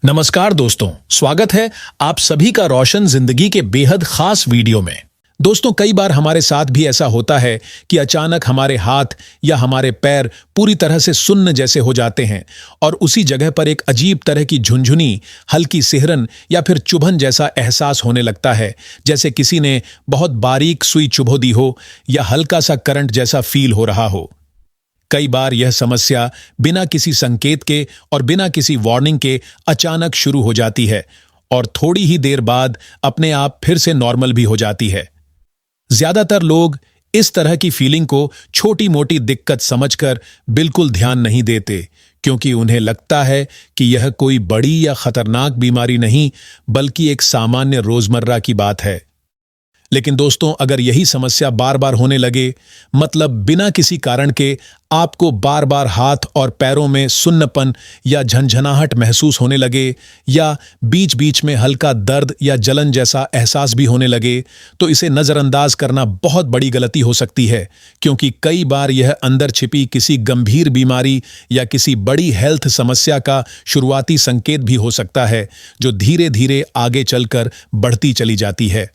नमस्कार दोस्तों, स्वागत है आप सभी का रोशन जिंदगी के बेहद खास वीडियो में। दोस्तों, कई बार हमारे साथ भी ऐसा होता है कि अचानक हमारे हाथ या हमारे पैर पूरी तरह से सुन्न जैसे हो जाते हैं और उसी जगह पर एक अजीब तरह की झुनझुनी, हल्की सिहरन या फिर चुभन जैसा एहसास होने लगता है, जैसे किसी ने बहुत बारीक सुई चुभो दी हो या हल्का सा करंट जैसा फील हो रहा हो। कई बार यह समस्या बिना किसी संकेत के और बिना किसी वार्निंग के अचानक शुरू हो जाती है और थोड़ी ही देर बाद अपने आप फिर से नॉर्मल भी हो जाती है। ज्यादातर लोग इस तरह की फीलिंग को छोटी मोटी दिक्कत समझकर बिल्कुल ध्यान नहीं देते, क्योंकि उन्हें लगता है कि यह कोई बड़ी या खतरनाक बीमारी नहीं बल्कि एक सामान्य रोजमर्रा की बात है। लेकिन दोस्तों, अगर यही समस्या बार बार होने लगे, मतलब बिना किसी कारण के आपको बार बार हाथ और पैरों में सुन्नपन या झंझनाहट महसूस होने लगे या बीच बीच में हल्का दर्द या जलन जैसा एहसास भी होने लगे, तो इसे नज़रअंदाज करना बहुत बड़ी गलती हो सकती है, क्योंकि कई बार यह अंदर छिपी किसी गंभीर बीमारी या किसी बड़ी हेल्थ समस्या का शुरुआती संकेत भी हो सकता है, जो धीरे धीरे आगे चलकर बढ़ती चली जाती है।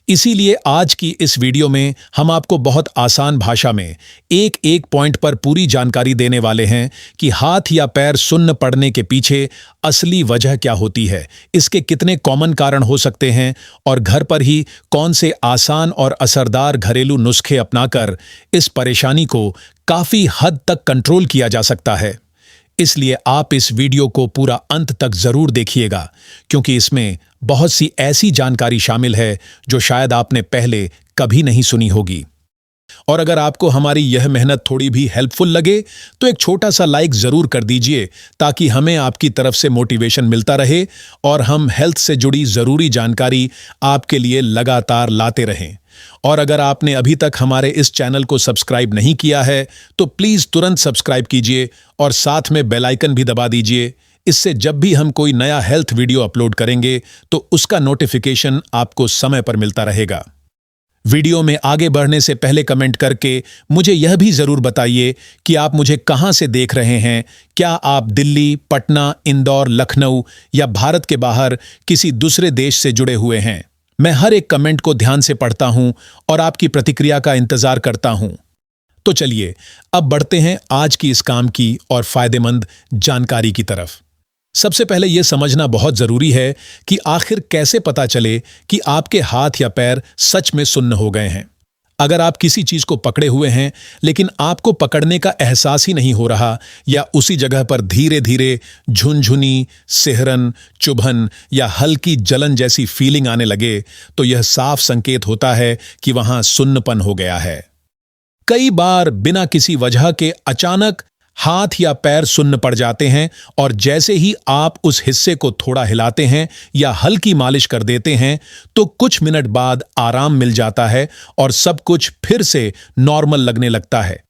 इसीलिए आज की इस वीडियो में हम आपको बहुत आसान भाषा में एक एक पॉइंट पर पूरी जानकारी देने वाले हैं कि हाथ या पैर सुन्न पड़ने के पीछे असली वजह क्या होती है, इसके कितने कॉमन कारण हो सकते हैं और घर पर ही कौन से आसान और असरदार घरेलू नुस्खे अपनाकर इस परेशानी को काफी हद तक कंट्रोल किया जा सकता है। इसलिए आप इस वीडियो को पूरा अंत तक जरूर देखिएगा, क्योंकि इसमें बहुत सी ऐसी जानकारी शामिल है जो शायद आपने पहले कभी नहीं सुनी होगी। और अगर आपको हमारी यह मेहनत थोड़ी भी हेल्पफुल लगे तो एक छोटा सा लाइक जरूर कर दीजिए, ताकि हमें आपकी तरफ से मोटिवेशन मिलता रहे और हम हेल्थ से जुड़ी जरूरी जानकारी आपके लिए लगातार लाते रहें। और अगर आपने अभी तक हमारे इस चैनल को सब्सक्राइब नहीं किया है तो प्लीज तुरंत सब्सक्राइब कीजिए और साथ में बेल आइकन भी दबा दीजिए। इससे जब भी हम कोई नया हेल्थ वीडियो अपलोड करेंगे तो उसका नोटिफिकेशन आपको समय पर मिलता रहेगा। वीडियो में आगे बढ़ने से पहले कमेंट करके मुझे यह भी जरूर बताइए कि आप मुझे कहां से देख रहे हैं। क्या आप दिल्ली, पटना, इंदौर, लखनऊ या भारत के बाहर किसी दूसरे देश से जुड़े हुए हैं? मैं हर एक कमेंट को ध्यान से पढ़ता हूं और आपकी प्रतिक्रिया का इंतजार करता हूं। तो चलिए अब बढ़ते हैं आज की इस काम की और फायदेमंद जानकारी की तरफ। सबसे पहले यह समझना बहुत जरूरी है कि आखिर कैसे पता चले कि आपके हाथ या पैर सच में सुन्न हो गए हैं। अगर आप किसी चीज को पकड़े हुए हैं लेकिन आपको पकड़ने का एहसास ही नहीं हो रहा, या उसी जगह पर धीरे धीरे झुनझुनी, सिहरन, चुभन या हल्की जलन जैसी फीलिंग आने लगे, तो यह साफ संकेत होता है कि वहां सुन्नपन हो गया है। कई बार बिना किसी वजह के अचानक हाथ या पैर सुन्न पड़ जाते हैं और जैसे ही आप उस हिस्से को थोड़ा हिलाते हैं या हल्की मालिश कर देते हैं तो कुछ मिनट बाद आराम मिल जाता है और सब कुछ फिर से नॉर्मल लगने लगता है।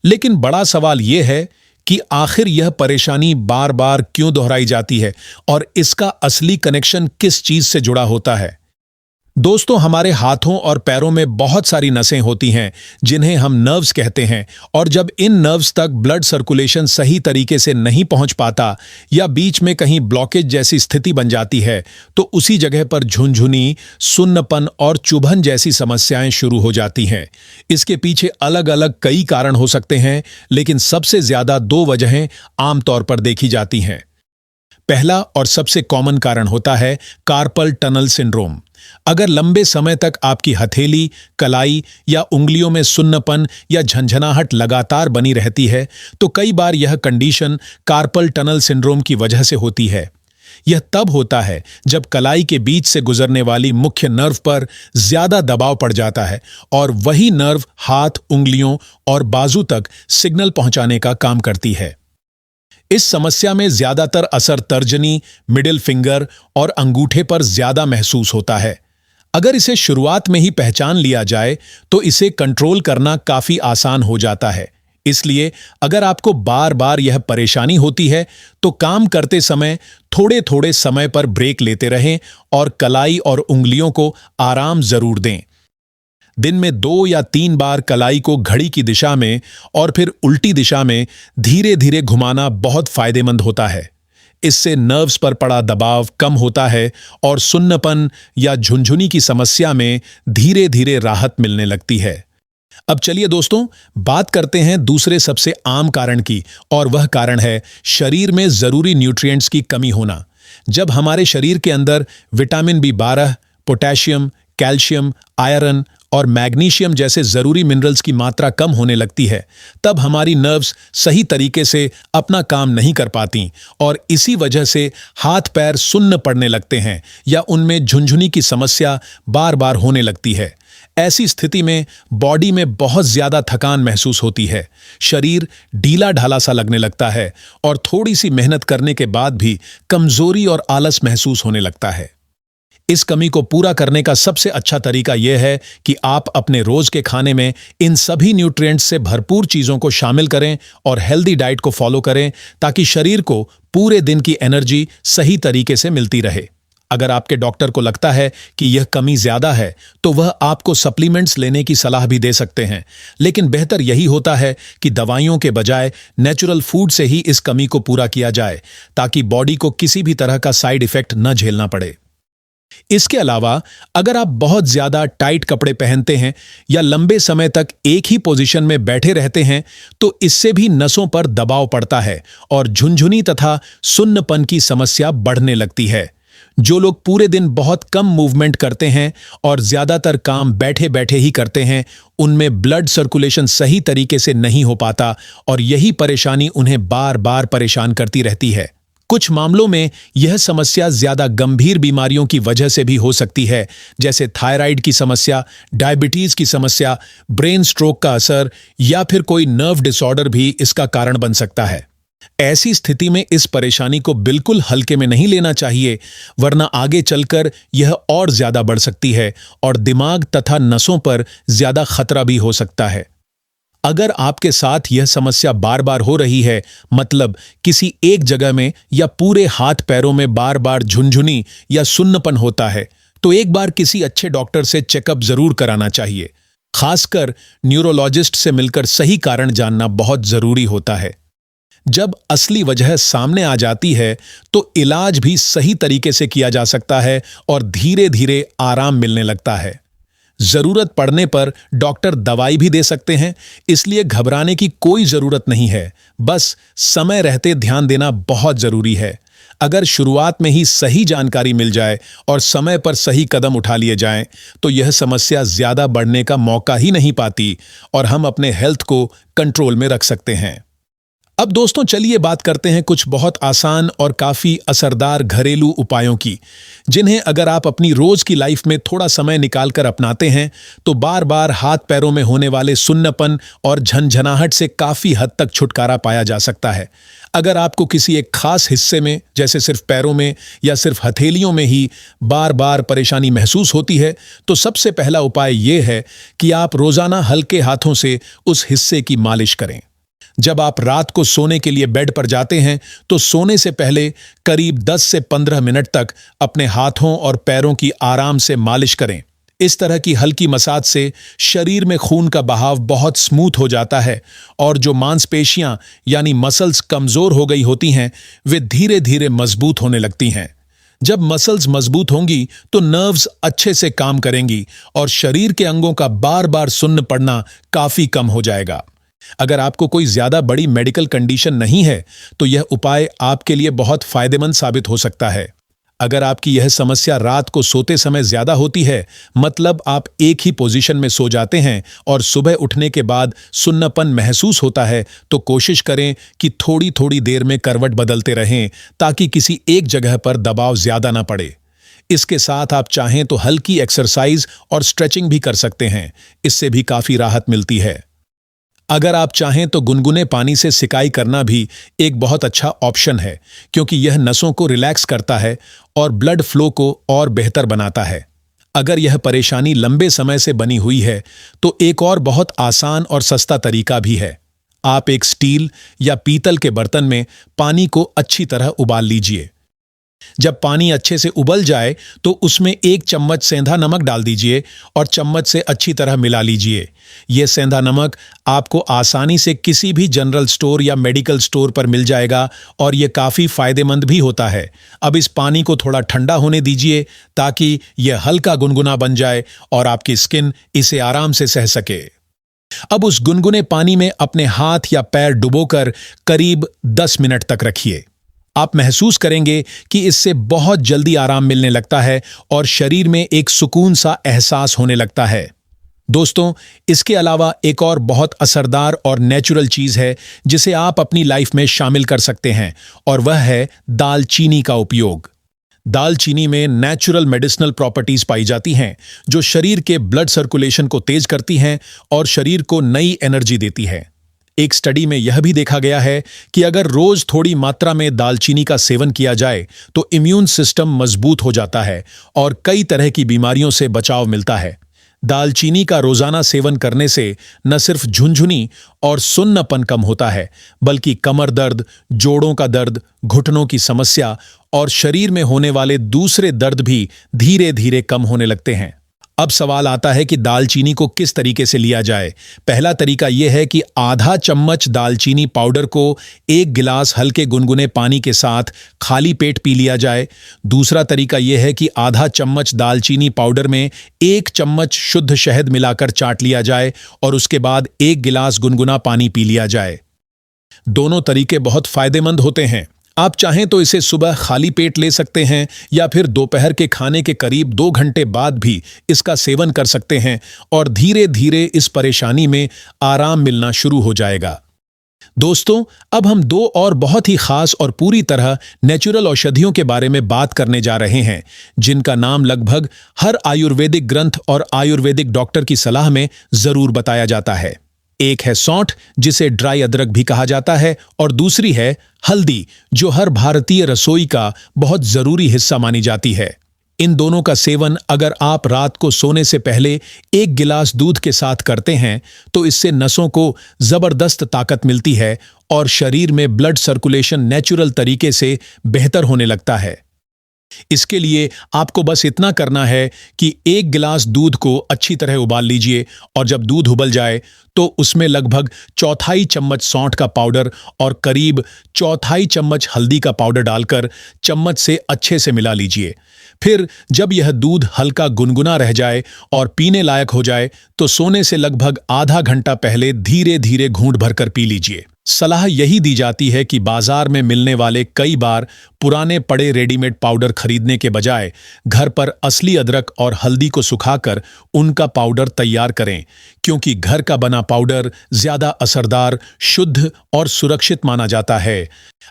लेकिन बड़ा सवाल यह है कि आखिर यह परेशानी बार बार क्यों दोहराई जाती है और इसका असली कनेक्शन किस चीज से जुड़ा होता है। दोस्तों, हमारे हाथों और पैरों में बहुत सारी नसें होती हैं जिन्हें हम नर्व्स कहते हैं, और जब इन नर्व्स तक ब्लड सर्कुलेशन सही तरीके से नहीं पहुंच पाता या बीच में कहीं ब्लॉकेज जैसी स्थिति बन जाती है तो उसी जगह पर झुनझुनी, सुन्नपन और चुभन जैसी समस्याएं शुरू हो जाती हैं। इसके पीछे अलग अलग कई कारण हो सकते हैं, लेकिन सबसे ज्यादा दो वजहें आमतौर पर देखी जाती हैं। पहला और सबसे कॉमन कारण होता है कार्पल टनल सिंड्रोम। अगर लंबे समय तक आपकी हथेली, कलाई या उंगलियों में सुन्नपन या झंझनाहट लगातार बनी रहती है तो कई बार यह कंडीशन कार्पल टनल सिंड्रोम की वजह से होती है। यह तब होता है जब कलाई के बीच से गुजरने वाली मुख्य नर्व पर ज्यादा दबाव पड़ जाता है और वही नर्व हाथ, उंगलियों और बाजू तक सिग्नल पहुंचाने का काम करती है। इस समस्या में ज्यादातर असर तर्जनी, मिडिल फिंगर और अंगूठे पर ज्यादा महसूस होता है। अगर इसे शुरुआत में ही पहचान लिया जाए तो इसे कंट्रोल करना काफी आसान हो जाता है। इसलिए अगर आपको बार बार यह परेशानी होती है तो काम करते समय थोड़े थोड़े समय पर ब्रेक लेते रहें और कलाई और उंगलियों को आराम जरूर दें। दिन में 2 या 3 बार कलाई को घड़ी की दिशा में और फिर उल्टी दिशा में धीरे धीरे घुमाना बहुत फायदेमंद होता है। इससे नर्व्स पर पड़ा दबाव कम होता है और सुन्नपन या झुनझुनी की समस्या में धीरे धीरे राहत मिलने लगती है। अब चलिए दोस्तों, बात करते हैं दूसरे सबसे आम कारण की, और वह कारण है शरीर में जरूरी न्यूट्रिएंट्स की कमी होना। जब हमारे शरीर के अंदर vitamin B12, potassium, calcium, iron और मैग्नीशियम जैसे जरूरी मिनरल्स की मात्रा कम होने लगती है, तब हमारी नर्व्स सही तरीके से अपना काम नहीं कर पाती और इसी वजह से हाथ पैर सुन्न पड़ने लगते हैं या उनमें झुनझुनी की समस्या बार बार होने लगती है। ऐसी स्थिति में बॉडी में बहुत ज्यादा थकान महसूस होती है, शरीर ढीला ढाला सा लगने लगता है और थोड़ी सी मेहनत करने के बाद भी कमजोरी और आलस महसूस होने लगता है। इस कमी को पूरा करने का सबसे अच्छा तरीका यह है कि आप अपने रोज के खाने में इन सभी न्यूट्रिएंट्स से भरपूर चीजों को शामिल करें और हेल्दी डाइट को फॉलो करें, ताकि शरीर को पूरे दिन की एनर्जी सही तरीके से मिलती रहे। अगर आपके डॉक्टर को लगता है कि यह कमी ज्यादा है, तो वह आपको सप्लीमेंट्स लेने की सलाह भी दे सकते हैं, लेकिन बेहतर यही होता है कि दवाइयों के बजाय नेचुरल फूड से ही इस कमी को पूरा किया जाए, ताकि बॉडी को किसी भी तरह का साइड इफेक्ट न झेलना पड़े। इसके अलावा अगर आप बहुत ज्यादा टाइट कपड़े पहनते हैं या लंबे समय तक एक ही पोजीशन में बैठे रहते हैं, तो इससे भी नसों पर दबाव पड़ता है और झुनझुनी तथा सुन्नपन की समस्या बढ़ने लगती है। जो लोग पूरे दिन बहुत कम मूवमेंट करते हैं और ज्यादातर काम बैठे बैठे ही करते हैं, उनमें ब्लड सर्कुलेशन सही तरीके से नहीं हो पाता और यही परेशानी उन्हें बार बार परेशान करती रहती है। कुछ मामलों में यह समस्या ज्यादा गंभीर बीमारियों की वजह से भी हो सकती है, जैसे थायराइड की समस्या, डायबिटीज की समस्या, ब्रेन स्ट्रोक का असर या फिर कोई नर्व डिसऑर्डर भी इसका कारण बन सकता है। ऐसी स्थिति में इस परेशानी को बिल्कुल हल्के में नहीं लेना चाहिए, वरना आगे चलकर यह और ज्यादा बढ़ सकती है और दिमाग तथा नसों पर ज्यादा खतरा भी हो सकता है। अगर आपके साथ यह समस्या बार बार हो रही है, मतलब किसी एक जगह में या पूरे हाथ पैरों में बार बार झुनझुनी या सुन्नपन होता है, तो एक बार किसी अच्छे डॉक्टर से चेकअप जरूर कराना चाहिए। खासकर न्यूरोलॉजिस्ट से मिलकर सही कारण जानना बहुत जरूरी होता है। जब असली वजह सामने आ जाती है, तो इलाज भी सही तरीके से किया जा सकता है और धीरे धीरे आराम मिलने लगता है। जरूरत पड़ने पर डॉक्टर दवाई भी दे सकते हैं, इसलिए घबराने की कोई जरूरत नहीं है। बस समय रहते ध्यान देना बहुत जरूरी है। अगर शुरुआत में ही सही जानकारी मिल जाए और समय पर सही कदम उठा लिए जाएं, तो यह समस्या ज्यादा बढ़ने का मौका ही नहीं पाती और हम अपने हेल्थ को कंट्रोल में रख सकते हैं। अब दोस्तों, चलिए बात करते हैं कुछ बहुत आसान और काफी असरदार घरेलू उपायों की, जिन्हें अगर आप अपनी रोज की लाइफ में थोड़ा समय निकालकर अपनाते हैं, तो बार बार हाथ पैरों में होने वाले सुन्नपन और झनझनाहट से काफी हद तक छुटकारा पाया जा सकता है। अगर आपको किसी एक खास हिस्से में, जैसे सिर्फ पैरों में या सिर्फ हथेलियों में ही बार बार परेशानी महसूस होती है, तो सबसे पहला उपाय यह है कि आप रोजाना हल्के हाथों से उस हिस्से की मालिश करें। जब आप रात को सोने के लिए बेड पर जाते हैं, तो सोने से पहले करीब 10 से 15 मिनट तक अपने हाथों और पैरों की आराम से मालिश करें। इस तरह की हल्की मसाज से शरीर में खून का बहाव बहुत स्मूथ हो जाता है और जो मांसपेशियां यानी मसल्स कमजोर हो गई होती हैं, वे धीरे धीरे मजबूत होने लगती हैं। जब मसल्स मजबूत होंगी, तो नर्व्स अच्छे से काम करेंगी और शरीर के अंगों का बार बार सुन्न पड़ना काफी कम हो जाएगा। अगर आपको कोई ज्यादा बड़ी मेडिकल कंडीशन नहीं है, तो यह उपाय आपके लिए बहुत फायदेमंद साबित हो सकता है। अगर आपकी यह समस्या रात को सोते समय ज्यादा होती है, मतलब आप एक ही पोजीशन में सो जाते हैं और सुबह उठने के बाद सुन्नपन महसूस होता है, तो कोशिश करें कि थोड़ी थोड़ी देर में करवट बदलते रहें, ताकि किसी एक जगह पर दबाव ज्यादा ना पड़े। इसके साथ आप चाहें तो हल्की एक्सरसाइज और स्ट्रेचिंग भी कर सकते हैं, इससे भी काफी राहत मिलती है। अगर आप चाहें तो गुनगुने पानी से सिकाई करना भी एक बहुत अच्छा ऑप्शन है, क्योंकि यह नसों को रिलैक्स करता है और ब्लड फ्लो को और बेहतर बनाता है। अगर यह परेशानी लंबे समय से बनी हुई है, तो एक और बहुत आसान और सस्ता तरीका भी है। आप एक स्टील या पीतल के बर्तन में पानी को अच्छी तरह उबाल लीजिए। जब पानी अच्छे से उबल जाए तो उसमें 1 चम्मच सेंधा नमक डाल दीजिए और चम्मच से अच्छी तरह मिला लीजिए। यह सेंधा नमक आपको आसानी से किसी भी जनरल स्टोर या मेडिकल स्टोर पर मिल जाएगा और यह काफ़ी फायदेमंद भी होता है। अब इस पानी को थोड़ा ठंडा होने दीजिए ताकि यह हल्का गुनगुना बन जाए और आपकी स्किन इसे आराम से सह सके। अब उस गुनगुने पानी में अपने हाथ या पैर डुबोकर करीब 10 मिनट तक रखिए। आप महसूस करेंगे कि इससे बहुत जल्दी आराम मिलने लगता है और शरीर में एक सुकून सा एहसास होने लगता है। दोस्तों, इसके अलावा एक और बहुत असरदार और नेचुरल चीज है जिसे आप अपनी लाइफ में शामिल कर सकते हैं और वह है दालचीनी का उपयोग। दालचीनी में नेचुरल मेडिसिनल प्रॉपर्टीज पाई जाती हैं जो शरीर के ब्लड सर्कुलेशन को तेज करती हैं और शरीर को नई एनर्जी देती है। एक स्टडी में यह भी देखा गया है कि अगर रोज थोड़ी मात्रा में दालचीनी का सेवन किया जाए तो इम्यून सिस्टम मजबूत हो जाता है और कई तरह की बीमारियों से बचाव मिलता है। दालचीनी का रोजाना सेवन करने से न सिर्फ झुनझुनी और सुन्नपन कम होता है, बल्कि कमर दर्द, जोड़ों का दर्द, घुटनों की समस्या और शरीर में होने वाले दूसरे दर्द भी धीरे धीरे कम होने लगते हैं। अब सवाल आता है कि दालचीनी को किस तरीके से लिया जाए। पहला तरीका यह है कि आधा चम्मच दालचीनी पाउडर को 1 गिलास हल्के गुनगुने पानी के साथ खाली पेट पी लिया जाए। दूसरा तरीका यह है कि आधा चम्मच दालचीनी पाउडर में 1 चम्मच शुद्ध शहद मिलाकर चाट लिया जाए और उसके बाद 1 गिलास गुनगुना पानी पी लिया जाए। दोनों तरीके बहुत फायदेमंद होते हैं। आप चाहें तो इसे सुबह खाली पेट ले सकते हैं या फिर दोपहर के खाने के करीब 2 घंटे बाद भी इसका सेवन कर सकते हैं और धीरे धीरे इस परेशानी में आराम मिलना शुरू हो जाएगा। दोस्तों, अब हम 2 और बहुत ही खास और पूरी तरह नेचुरल औषधियों के बारे में बात करने जा रहे हैं जिनका नाम लगभग हर आयुर्वेदिक ग्रंथ और आयुर्वेदिक डॉक्टर की सलाह में जरूर बताया जाता है। एक है सौंठ, जिसे ड्राई अदरक भी कहा जाता है, और दूसरी है हल्दी, जो हर भारतीय रसोई का बहुत जरूरी हिस्सा मानी जाती है। इन दोनों का सेवन अगर आप रात को सोने से पहले 1 गिलास दूध के साथ करते हैं तो इससे नसों को जबरदस्त ताकत मिलती है और शरीर में ब्लड सर्कुलेशन नेचुरल तरीके से बेहतर होने लगता है। इसके लिए आपको बस इतना करना है कि 1 गिलास दूध को अच्छी तरह उबाल लीजिए और जब दूध उबल जाए तो उसमें लगभग 1/4 चम्मच सौंठ का पाउडर और करीब 1/4 चम्मच हल्दी का पाउडर डालकर चम्मच से अच्छे से मिला लीजिए। फिर जब यह दूध हल्का गुनगुना रह जाए और पीने लायक हो जाए तो सोने से लगभग आधा घंटा पहले धीरे धीरे घूंट भरकर पी लीजिए। सलाह यही दी जाती है कि बाजार में मिलने वाले कई बार पुराने पड़े रेडीमेड पाउडर खरीदने के बजाय घर पर असली अदरक और हल्दी को सुखाकर उनका पाउडर तैयार करें, क्योंकि घर का बना पाउडर ज्यादा असरदार, शुद्ध और सुरक्षित माना जाता है।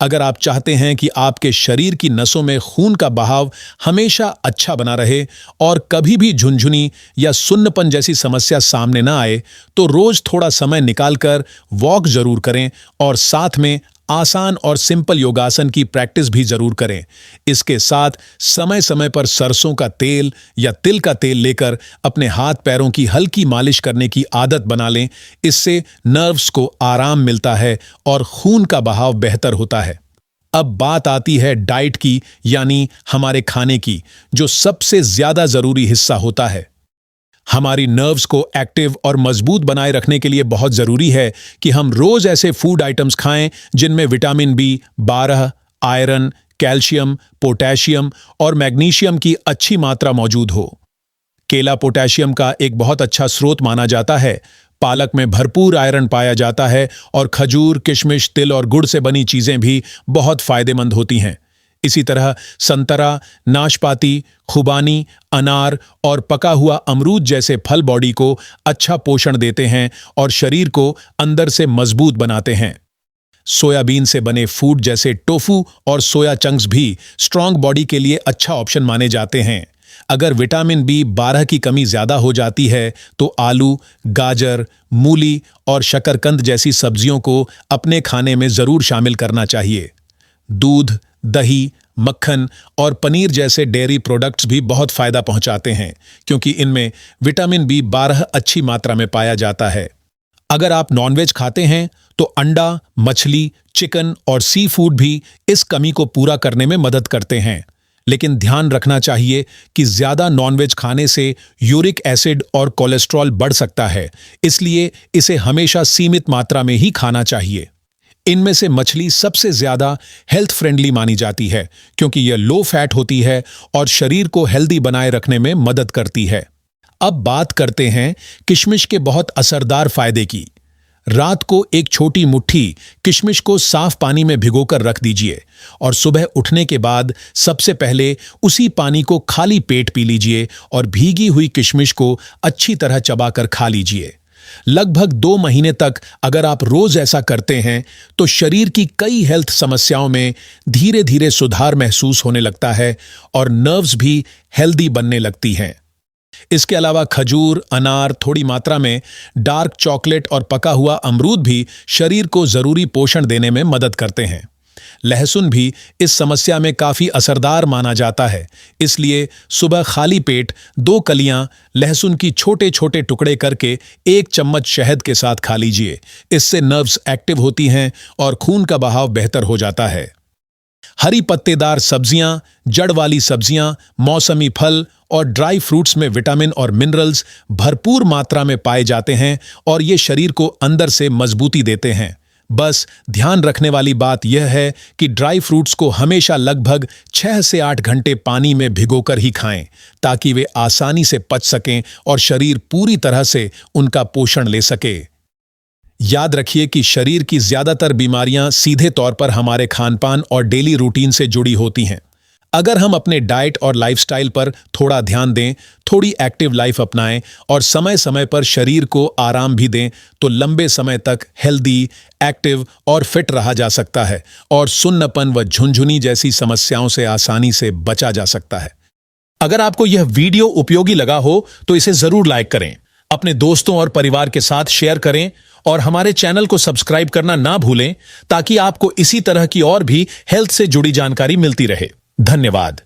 अगर आप चाहते हैं कि आपके शरीर की नसों में खून का बहाव हमेशा अच्छा बना रहे और कभी भी झुनझुनी या सुन्नपन जैसी समस्या सामने न आए, तो रोज थोड़ा समय निकालकर वॉक जरूर करें और साथ में आसान और सिंपल योगासन की प्रैक्टिस भी जरूर करें। इसके साथ समय समय पर सरसों का तेल या तिल का तेल लेकर अपने हाथ पैरों की हल्की मालिश करने की आदत बना लें। इससे नर्व्स को आराम मिलता है और खून का बहाव बेहतर होता है। अब बात आती है डाइट की, यानी हमारे खाने की, जो सबसे ज्यादा जरूरी हिस्सा होता है। हमारी नर्व्स को एक्टिव और मजबूत बनाए रखने के लिए बहुत जरूरी है कि हम रोज ऐसे फूड आइटम्स खाएं जिनमें vitamin B12, iron, calcium, potassium और मैग्नीशियम की अच्छी मात्रा मौजूद हो। केला पोटेशियम का एक बहुत अच्छा स्रोत माना जाता है। पालक में भरपूर आयरन पाया जाता है और खजूर, किशमिश, तिल और गुड़ से बनी चीजें भी बहुत फायदेमंद होती हैं। इसी तरह संतरा, नाशपाती, खुबानी, अनार और पका हुआ अमरूद जैसे फल बॉडी को अच्छा पोषण देते हैं और शरीर को अंदर से मजबूत बनाते हैं। सोयाबीन से बने फूड जैसे टोफू और सोया चंक्स भी स्ट्रांग बॉडी के लिए अच्छा ऑप्शन माने जाते हैं। अगर विटामिन B12 की कमी ज्यादा हो जाती है तो आलू, गाजर, मूली और शकरकंद जैसी सब्जियों को अपने खाने में जरूर शामिल करना चाहिए। दूध, दही, मक्खन और पनीर जैसे डेयरी प्रोडक्ट्स भी बहुत फायदा पहुंचाते हैं, क्योंकि इनमें विटामिन B12 अच्छी मात्रा में पाया जाता है। अगर आप नॉनवेज खाते हैं तो अंडा, मछली, चिकन और सी फूड भी इस कमी को पूरा करने में मदद करते हैं। लेकिन ध्यान रखना चाहिए कि ज्यादा नॉनवेज खाने से यूरिक एसिड और कोलेस्ट्रॉल बढ़ सकता है, इसलिए इसे हमेशा सीमित मात्रा में ही खाना चाहिए। इनमें से मछली सबसे ज्यादा हेल्थ फ्रेंडली मानी जाती है क्योंकि यह लो फैट होती है और शरीर को हेल्दी बनाए रखने में मदद करती है। अब बात करते हैं किशमिश के बहुत असरदार फायदे की। रात को एक छोटी मुट्ठी किशमिश को साफ पानी में भिगोकर रख दीजिए और सुबह उठने के बाद सबसे पहले उसी पानी को खाली पेट पी लीजिए और भीगी हुई किशमिश को अच्छी तरह चबाकर खा लीजिए। लगभग 2 महीने तक अगर आप रोज ऐसा करते हैं तो शरीर की कई हेल्थ समस्याओं में धीरे धीरे सुधार महसूस होने लगता है और नर्व्स भी हेल्दी बनने लगती हैं। इसके अलावा खजूर, अनार, थोड़ी मात्रा में डार्क चॉकलेट और पका हुआ अमरूद भी शरीर को जरूरी पोषण देने में मदद करते हैं। लहसुन भी इस समस्या में काफी असरदार माना जाता है, इसलिए सुबह खाली पेट 2 कलियां लहसुन की छोटे छोटे टुकड़े करके 1 चम्मच शहद के साथ खा लीजिए। इससे नर्व्स एक्टिव होती हैं और खून का बहाव बेहतर हो जाता है। हरी पत्तेदार सब्जियां, जड़ वाली सब्जियां, मौसमी फल और ड्राई फ्रूट्स में विटामिन और मिनरल्स भरपूर मात्रा में पाए जाते हैं और ये शरीर को अंदर से मजबूती देते हैं। बस ध्यान रखने वाली बात यह है कि ड्राई फ्रूट्स को हमेशा लगभग 6 से 8 घंटे पानी में भिगोकर ही खाएं ताकि वे आसानी से पच सकें और शरीर पूरी तरह से उनका पोषण ले सके। याद रखिए कि शरीर की ज्यादातर बीमारियां सीधे तौर पर हमारे खानपान और डेली रूटीन से जुड़ी होती हैं। अगर हम अपने डाइट और लाइफस्टाइल पर थोड़ा ध्यान दें, थोड़ी एक्टिव लाइफ अपनाएं और समय समय पर शरीर को आराम भी दें तो लंबे समय तक हेल्दी, एक्टिव और फिट रहा जा सकता है और सुन्नपन व झुनझुनी जैसी समस्याओं से आसानी से बचा जा सकता है। अगर आपको यह वीडियो उपयोगी लगा हो तो इसे जरूर लाइक करें, अपने दोस्तों और परिवार के साथ शेयर करें और हमारे चैनल को सब्सक्राइब करना ना भूलें ताकि आपको इसी तरह की और भी हेल्थ से जुड़ी जानकारी मिलती रहे। धन्यवाद।